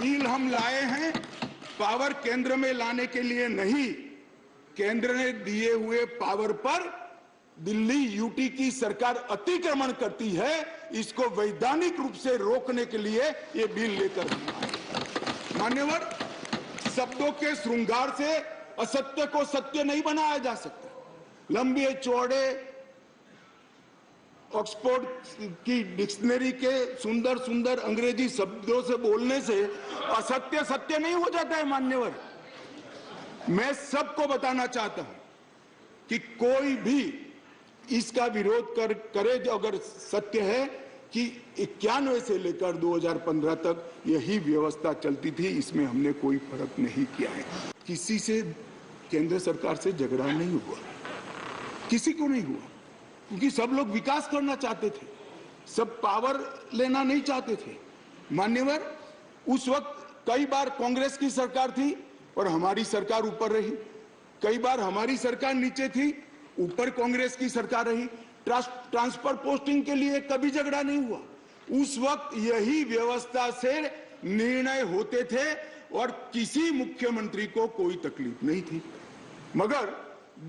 Bill हम लाए हैं पावर केंद्र में लाने के लिए नहीं, केंद्र ने दिए हुए पावर पर दिल्ली यूटी की सरकार अतिक्रमण करती है, इसको वैधानिक रूप से रोकने के लिए ये बिल लेकर आए। मान्यवर, शब्दों के श्रृंगार से असत्य को सत्य नहीं बनाया जा सकता। लंबे चौड़े ऑक्सफोर्ड की डिक्शनरी के सुंदर सुंदर अंग्रेजी शब्दों से बोलने से असत्य सत्य नहीं हो जाता है। मान्यवर, मैं सबको बताना चाहता हूं कि कोई भी इसका विरोध करे जो अगर सत्य है कि 91 से लेकर 2015 तक यही व्यवस्था चलती थी, इसमें हमने कोई फर्क नहीं किया है। किसी से केंद्र सरकार से झगड़ा नहीं हुआ, किसी को नहीं हुआ, क्योंकि सब लोग विकास करना चाहते थे, सब पावर लेना नहीं चाहते थे। मान्यवर, उस वक्त कई बार कांग्रेस की सरकार थी और हमारी सरकार ऊपर रही, कई बार हमारी सरकार नीचे थी, ऊपर कांग्रेस की सरकार रही। ट्रांसफर पोस्टिंग के लिए कभी झगड़ा नहीं हुआ। उस वक्त यही व्यवस्था से निर्णय होते थे और किसी मुख्यमंत्री को कोई तकलीफ नहीं थी। मगर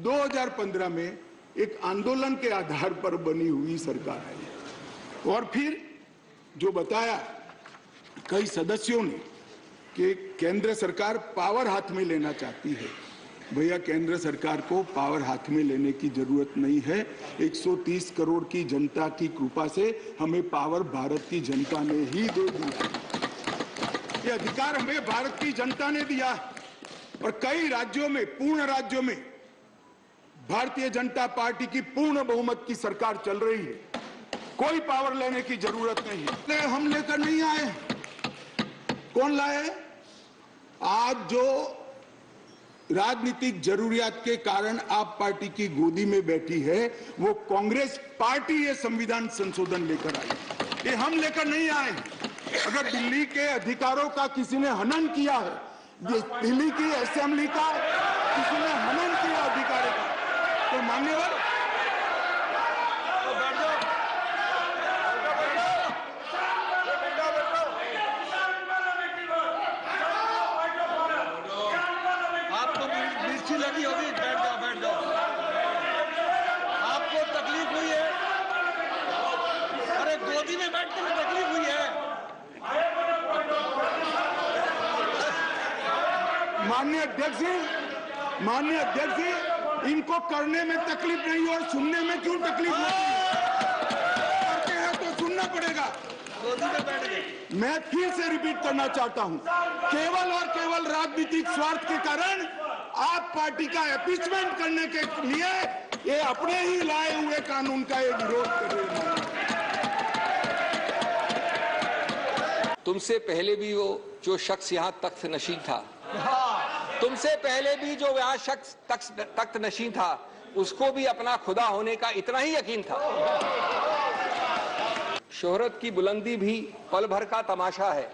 2015 में एक आंदोलन के आधार पर बनी हुई सरकार है और फिर जो बताया कई सदस्यों ने कि केंद्र सरकार पावर हाथ में लेना चाहती है, भैया केंद्र सरकार को पावर हाथ में लेने की जरूरत नहीं है। 130 करोड़ की जनता की कृपा से हमें पावर भारत की जनता ने ही दे दिया। ये अधिकार हमें भारत की जनता ने दिया और कई राज्यों में, पूर्ण राज्यों में भारतीय जनता पार्टी की पूर्ण बहुमत की सरकार चल रही है। कोई पावर लेने की जरूरत नहीं है। हम लेकर नहीं आए, कौन लाए? आज जो राजनीतिक जरूरियात के कारण आप पार्टी की गोदी में बैठी है, वो कांग्रेस पार्टी ये संविधान संशोधन लेकर आई। ये हम लेकर नहीं आए। अगर दिल्ली के अधिकारों का किसी ने हनन किया है, दिल्ली की असेंबली का किसी ने हनन किया अधिकारों का, तो मान्यवर लगी होगी, बैठ जाओ, बैठ जाओ। आपको तकलीफ हुई है? अरे गोदी में बैठने में तकलीफ हुई है? माननीय अध्यक्ष जी, इनको करने में तकलीफ नहीं और सुनने में क्यों तकलीफ होती है? करते हैं तो सुनना पड़ेगा। गोदी में बैठ गए। मैं फिर से रिपीट करना चाहता हूं, केवल और केवल राजनीतिक स्वार्थ के कारण आप पार्टी का अपीचमेंट करने के लिए ये अपने ही लाए हुए कानून का ये विरोध कर रहे हैं। तुमसे पहले भी वो जो शख्स यहाँ तख्त नशीन था, तुमसे पहले भी जो वहाँ शख्स तख्त नशीन था, उसको भी अपना खुदा होने का इतना ही यकीन था। शोहरत की बुलंदी भी पल भर का तमाशा है,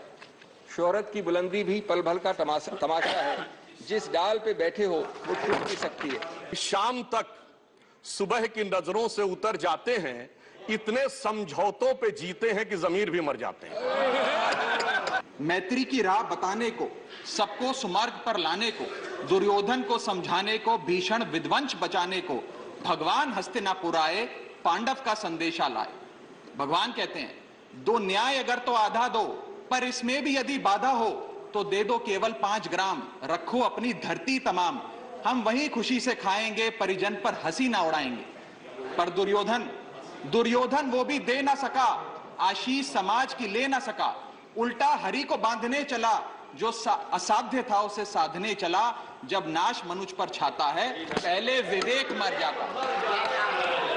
शोहरत की बुलंदी भी पल भर का तमाशा है। जिस डाल पे बैठे हो वो टूट भी सकती है। शाम तक सुबह की नजरों से उतर जाते हैं, इतने समझौतों पे जीते हैं कि जमीर भी मर जाते हैं। मैत्री की राह बताने को, सबको सुमार्ग पर लाने को, दुर्योधन को समझाने को, भीषण विध्वंस बचाने को भगवान हस्तिनापुर आए, पांडव का संदेशा लाए। भगवान कहते हैं, दो न्याय अगर तो आधा दो, पर इसमें भी यदि बाधा हो तो दे दो केवल 5 ग्राम, रखो अपनी धरती तमाम, हम वही खुशी से खाएंगे, परिजन पर हंसी ना उड़ाएंगे। पर दुर्योधन वो भी दे ना सका, आशीष समाज की ले ना सका, उल्टा हरि को बांधने चला, जो असाध्य था उसे साधने चला। जब नाश मनुष्य पर छाता है, पहले विवेक मर जाता।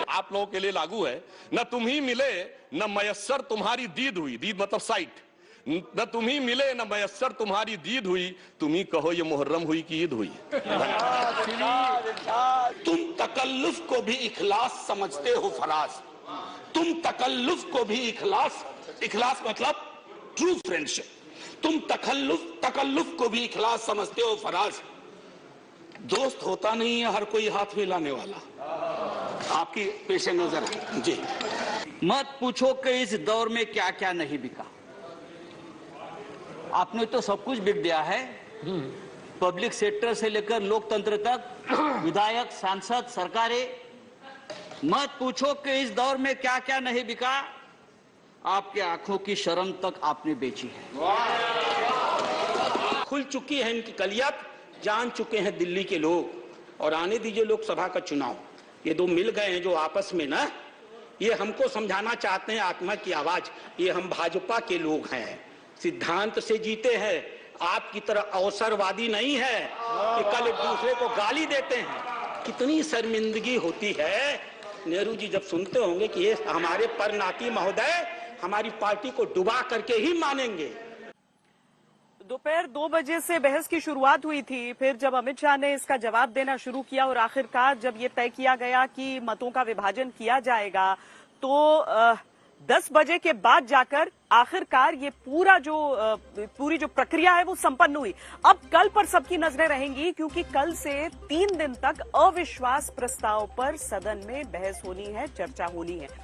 आप लोगों के लिए लागू है, न तुम ही मिले न मयस्सर तुम्हारी दीद हुई, दीद मतलब साइट, न तुम ही मिले न मयस्सर तुम्हारी दीद हुई, तुम ही कहो ये मुहर्रम हुई कि ईद हुई। तुम तकल्लुफ को भी इखलास समझते हो फराज, तुम तकल्लुफ को भी इखलास मतलब ट्रू फ्रेंडशिप, तुम तकल्लुफ को भी इखलास समझते हो फराज। दोस्त होता नहीं है हर कोई हाथ मिलाने वाला, आपकी पेश नजर है जी। मत पूछो कि इस दौर में क्या क्या नहीं बिका। आपने तो सब कुछ बिक दिया है, पब्लिक सेक्टर से लेकर लोकतंत्र तक, विधायक, सांसद, सरकारें। मत पूछो कि इस दौर में क्या क्या नहीं बिका, आपके आंखों की शर्म तक आपने बेची है। खुल चुकी है इनकी कलियां, जान चुके हैं दिल्ली के लोग। और आने दीजिए लोकसभा का चुनाव, ये दो मिल गए हैं जो आपस में ना, ये हमको समझाना चाहते हैं आत्मा की आवाज। ये हम भाजपा के लोग हैं, सिद्धांत से जीते हैं, आपकी तरह अवसरवादी नहीं है कि कल एक दूसरे को गाली देते हैं। कितनी शर्मिंदगी होती है। नेहरू जी जब सुनते होंगे कि ये हमारे परनाती महोदय हमारी पार्टी को डुबा करके ही मानेंगे। दोपहर 2 बजे से बहस की शुरुआत हुई थी, फिर जब अमित शाह ने इसका जवाब देना शुरू किया और आखिरकार जब ये तय किया गया कि मतों का विभाजन किया जाएगा, तो 10 बजे के बाद जाकर आखिरकार ये पूरी जो प्रक्रिया है वो संपन्न हुई। अब कल पर सबकी नजरें रहेंगी, क्योंकि कल से 3 दिन तक अविश्वास प्रस्ताव पर सदन में बहस होनी है, चर्चा होनी है।